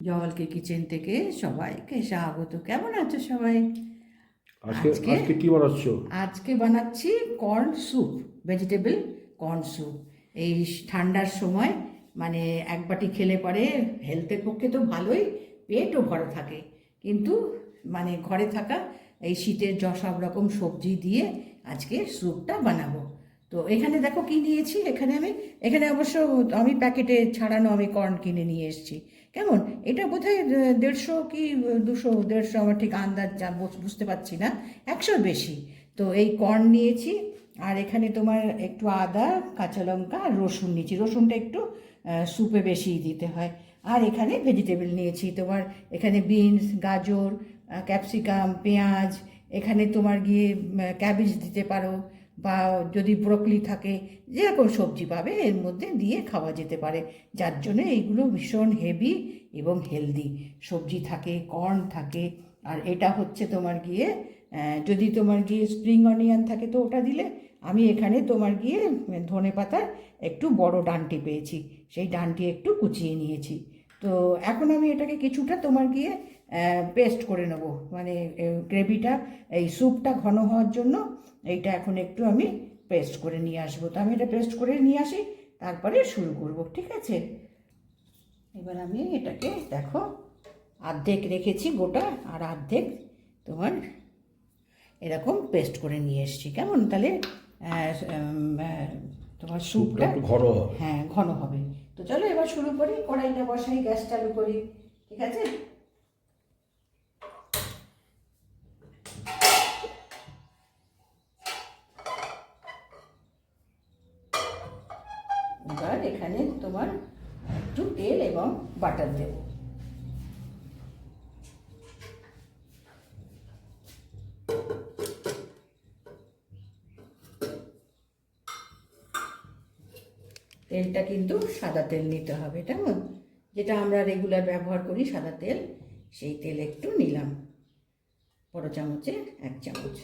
জওয়ালকে kitchen থেকে সবাইকে স্বাগত। কেমন আছো সবাই? আজকে আজকে আজকে কি বানাচ্ছ? আজকে বানাচ্ছি corn soup, vegetable corn soup. এই ঠান্ডার সময় মানে এক বাটি খেলে পরে হেলথের পক্ষে তো ভালোই, পেটও ভরা থাকে। কিন্তু মানে ঘরে থাকা এই শীতের সব রকম সবজি দিয়ে আজকে স্যুপটা বানাবো। তো এখানে দেখো কি নিয়েছি। এখানে অবশ্য আমি প্যাকেটে ছাড়ানো আমি কর্ন কিনে নিয়ে এসেছি। কেমন, এটা বোধহয় 150 কি 200, 150 আমার ঠিক আন্দাজ বুঝতে পারছি না, 100-র বেশি। তো এই কর্ন নিয়েছি, আর এখানে তোমার একটু আদা, কাঁচা লঙ্কা আর রসুন নিয়েছি। রসুনটা একটু স্যুপে বেশি দিতে হয়। আর এখানে ভেজিটেবল নিয়েছি তোমার, এখানে বিনস, গাজর, ক্যাপসিকাম, পেঁয়াজ, এখানে তোমার গিয়ে ক্যাবেজ দিতে পারো, বা যদি ব্রোকলি থাকে, যেরকম সবজি পাবে এর মধ্যে দিয়ে খাওয়া যেতে পারে। যার জন্য এইগুলো ভীষণ হেভি এবং হেলদি সবজি থাকে, কর্ন থাকে। আর এটা হচ্ছে তোমার গিয়ে যদি তোমার গিয়ে স্প্রিং অনিয়ন থাকে তো ওটা দিলে। আমি এখানে তোমার গিয়ে ধনে পাতার একটু বড় ডাঁটি পেয়েছি, সেই ডাঁটি একটু কুচিয়ে নিয়েছি। তো এখন আমি এটাকে কিছুটা তোমার গিয়ে পেস্ট করে নেব, মানে গ্রেভিটা, এই স্যুপটা ঘন হওয়ার জন্য এইটা এখন একটু আমি পেস্ট করে নিয়ে আসবো। তো আমি এটা পেস্ট করে নিয়ে আসি, তারপরে শুরু করব, ঠিক আছে? এবার আমি এটাকে দেখো অর্ধেক রেখেছি গোটা, আর অর্ধেক তোমার এরকম পেস্ট করে নিয়ে এসেছি। কেমন তাহলে তোমার স্যুপটা একটু ঘন হবে। হ্যাঁ, ঘন হবে। তো চলো এবার শুরু করি, কড়াইটা বসাই, গ্যাস চালু করি, ঠিক আছে? এবার এখানে তোমার একটু তেল এবং বাটার দেব। তেলটা কিন্তু সাদা তেল নিতে হবে, কেমন? যেটা আমরা রেগুলার ব্যবহার করি সাদা তেল, সেই তেল একটু নিলাম, বড় চামচে 1 চামচ।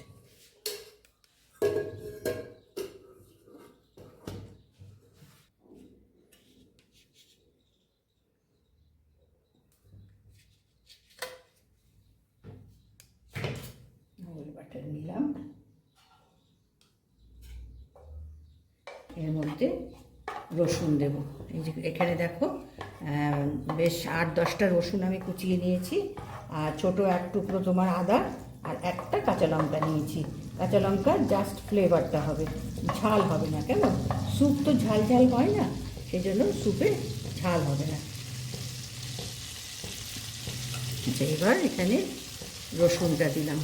বাটার নিলাম, এর মধ্যে রসুন দেব। এই যে এখানে দেখো বেশ 8-10টা রসুন আমি কুচিয়ে নিয়েছি, আর ছোটো এক টুকরো তোমার আদা, আর একটা কাঁচা লঙ্কা নিয়েছি। কাঁচা লঙ্কা জাস্ট ফ্লেভারটা হবে, ঝাল হবে না, কেমন? স্যুপ তো ঝাল ঝাল হয় না, সেই জন্য স্যুপে ঝাল হবে না। আচ্ছা, এবার এখানে রসুনটা দিলাম,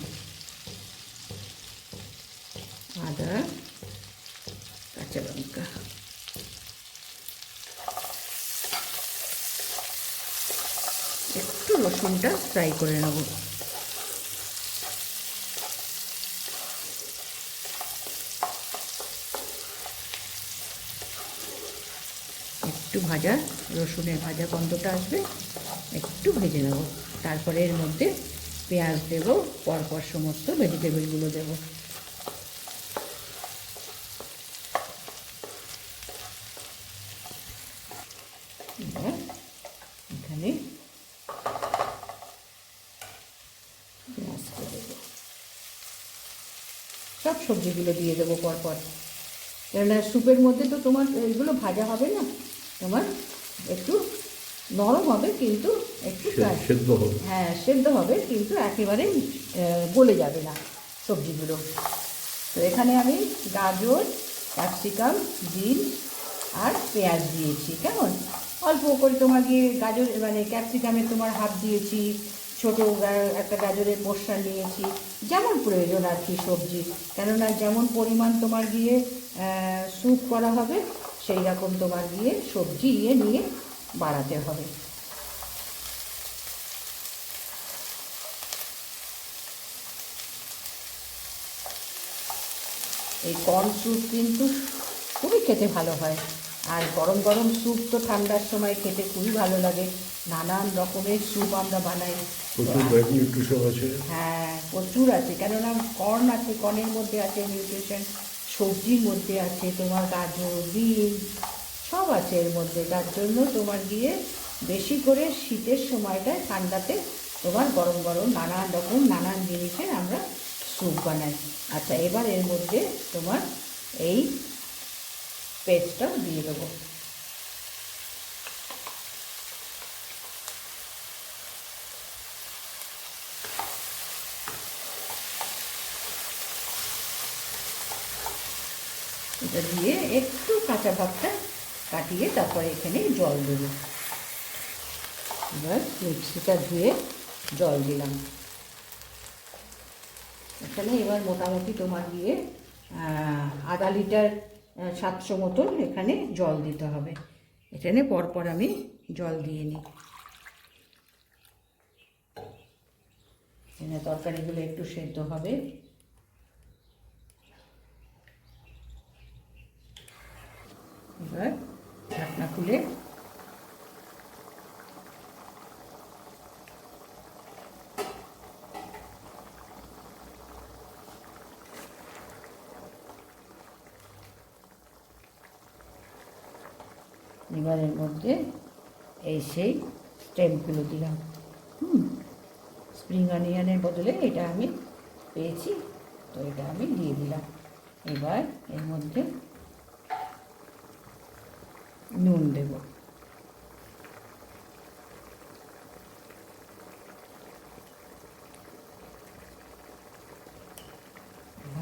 আদা, কাঁচা লঙ্কা, একটু রসুনটা ফ্রাই করে নেব। একটু ভাজা, রসুনের ভাজা গন্ধটা আসবে, একটু ভেজে নেব। তারপরে এর মধ্যে পেঁয়াজ দেব, পরপর সমস্ত ভেজিটেবলগুলো দেব। এবার এখানে পেঁয়াজটা দেবো, সব সবজিগুলো দিয়ে দেবো পরপর, কেননা স্যুপের মধ্যে তো তোমার এগুলো ভাজা হবে না, তোমার একটু নরম হবে, কিন্তু একটু সেদ্ধ হবে। হ্যাঁ, সেদ্ধ হবে, কিন্তু একেবারে গলে যাবে না সবজিগুলো। তো এখানে আমি গাজর, ক্যাপসিকাম, বিনস আর পেঁয়াজ দিয়েছি, কেমন? অল্প করে তোমার গিয়ে গাজর মানে ক্যাপসিকামে তোমার হাফ দিয়েছি, ছোটো একটা গাজরের পোর্শন নিয়েছি, যেমন প্রয়োজন আর কি সবজি, কেননা যেমন পরিমাণ তোমার গিয়ে স্যুপ করা হবে, সেই রকম তোমার গিয়ে সবজি নিয়ে বাড়াতে হবে। এই কর্ন স্যুপ কিন্তু খুবই খেতে ভালো হয়, আর গরম গরম স্যুপ তো ঠান্ডার সময় খেতে খুবই ভালো লাগে। নানান রকমের স্যুপ আমরা বানাই। প্রচুর নিউট্রিশন আছে। হ্যাঁ, প্রচুর আছে, কেননা কর্ন আছে, কর্নের মধ্যে আছে নিউট্রিশন, সবজির মধ্যে আছে তোমার গাজর, বিন, সব আছে এর মধ্যে। তার জন্য তোমার গিয়ে বেশি করে শীতের সময়টায় ঠান্ডাতে তোমার গরম গরম নানান রকম নানান জিনিসের আমরা স্যুপ বানাই। আচ্ছা, এবার এর মধ্যে তোমার এই পেস্টটা দিয়ে দেবো। এটা দিয়ে একটু কাঁচা ভাবটা কাটিয়ে তারপরে এখানে জল দেবো। এবার মিক্সিটা ধুয়ে জল দিলাম এখানে। এবার মোটামুটি তোমার দিয়ে আধা লিটার 700 মতন এখানে জল দিতে হবে। এখানে পরপর আমি জল দিয়ে নিই। এখানে তরকারিগুলো একটু সেদ্ধ হবে। এবার ঢাকনা খুলে এবার এর মধ্যে এই সেই স্টেমগুলো দিলাম। স্প্রিং অনিয়নের বদলে এটা আমি পেয়েছি, তো এটা আমি দিয়ে দিলাম। এবার এর মধ্যে নুন দেব।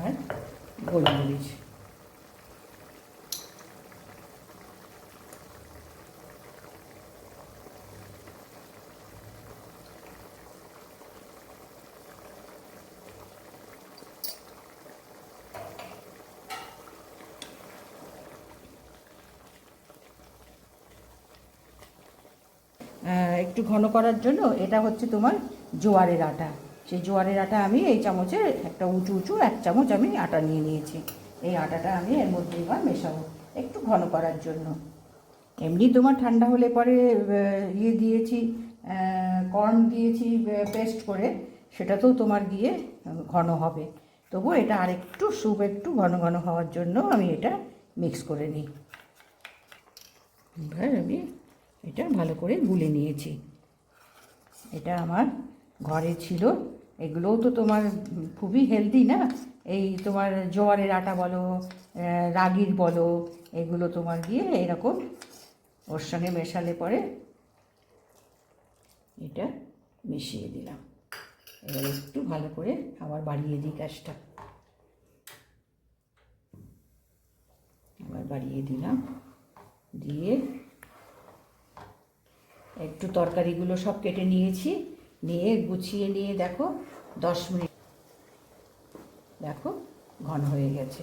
আর গোলমরিচ। একটু ঘন করার জন্য এটা হচ্ছে তোমার জোয়ারের আটা। সেই জোয়ারের আটা আমি এই চামচের একটা উঁচু উঁচু 1 চামচ আমি আটা নিয়ে নিয়েছি। এই আটাটা আমি এর মধ্যে এবার মেশাবো একটু ঘন করার জন্য। এমনি তোমার ঠান্ডা হলে পরে ইয়ে দিয়েছি, কর্ন দিয়েছি পেস্ট করে, সেটাতেও তোমার গিয়ে ঘন হবে। তবু এটা আরেকটু স্যুপ একটু ঘন ঘন হওয়ার জন্য আমি এটা মিক্স করে নিই। এবার আমি এটা ভালো করে গুলে নিয়েছি। এটা আমার ঘরে ছিল। এগুলোও তো তোমার খুবই হেলদি না? এই তোমার জোয়ারের আটা বলো, রাগির বলো, এগুলো তোমার গিয়ে এরকম ওর সঙ্গে মেশালে পরে এটা মিশিয়ে দিলাম। এবার একটু ভালো করে আবার বাড়িয়ে দিই গ্যাসটা। আবার বাড়িয়ে দিলাম, দিয়ে একটু তরকারিগুলো সব কেটে নিয়েছি, নিয়ে গুছিয়ে নিয়ে দেখো 10 মিনিট দেখো ঘন হয়ে গেছে।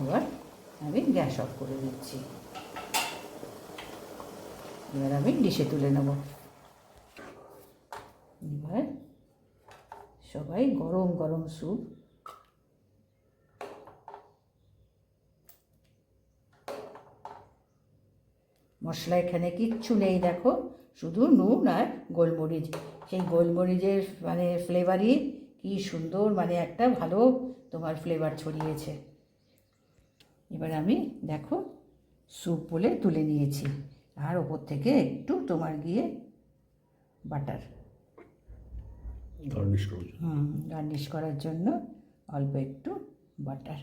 এবার আমি গ্যাস অফ করে দিচ্ছি। এবার আমি ডিশে তুলে নেব। এবার সবাই গরম গরম স্যুপ। মশলা এখানে কিচ্ছু নেই, দেখো শুধু নুন আর গোলমরিচ। সেই গোলমরিচের মানে ফ্লেভারই কি সুন্দর, মানে একটা ভালো তোমার ফ্লেভার ছড়িয়েছে। এবার আমি দেখো স্যুপ বলে তুলে নিয়েছি, আর ওপর থেকে একটু তোমার গিয়ে বাটার গার্নিশ করার জন্য অল্প একটু বাটার।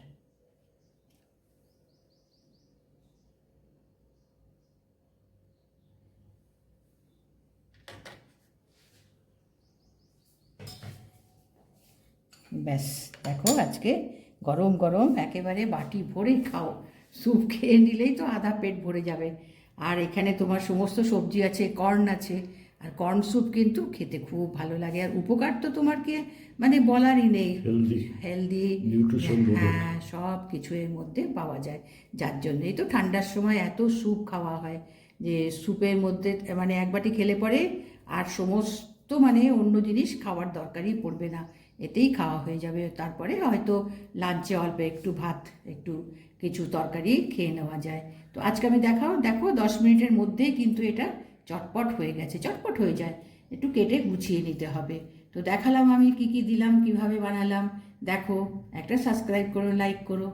ব্যাস দেখো আজকে গরম গরম একেবারে বাটি ভরেই খাও। স্যুপ খেয়ে নিলেই তো আধা পেট ভরে যাবে। আর এখানে তোমার সমস্ত সবজি আছে, কর্ন আছে, আর কর্ন স্যুপ কিন্তু খেতে খুব ভালো লাগে। আর উপকার তো তোমার কে মানে বলারই নেই, হেলদি, হ্যাঁ সব কিছু এর মধ্যে পাওয়া যায়। যার জন্যই তো ঠান্ডার সময় এত স্যুপ খাওয়া হয়, যে স্যুপের মধ্যে মানে এক বাটি খেলে পরে আর সমস্ত মানে অন্য জিনিস খাওয়ার দরকারই পড়বে না, এতেই খাওয়া হয়ে যাবে। তারপরে হয়তো লাঞ্চে অল্প একটু ভাত, একটু কিছু তরকারি খেয়ে নেওয়া যায়। তো আজকে আমি দেখো 10 মিনিটের মধ্যেই কিন্তু এটা চটপট হয়ে গেছে। চটপট হয়ে যায়, একটু কেটে গুছিয়ে নিতে হবে। তো দেখালাম আমি কি কি দিলাম, কিভাবে বানালাম। দেখো, একটা সাবস্ক্রাইব করো, লাইক করো।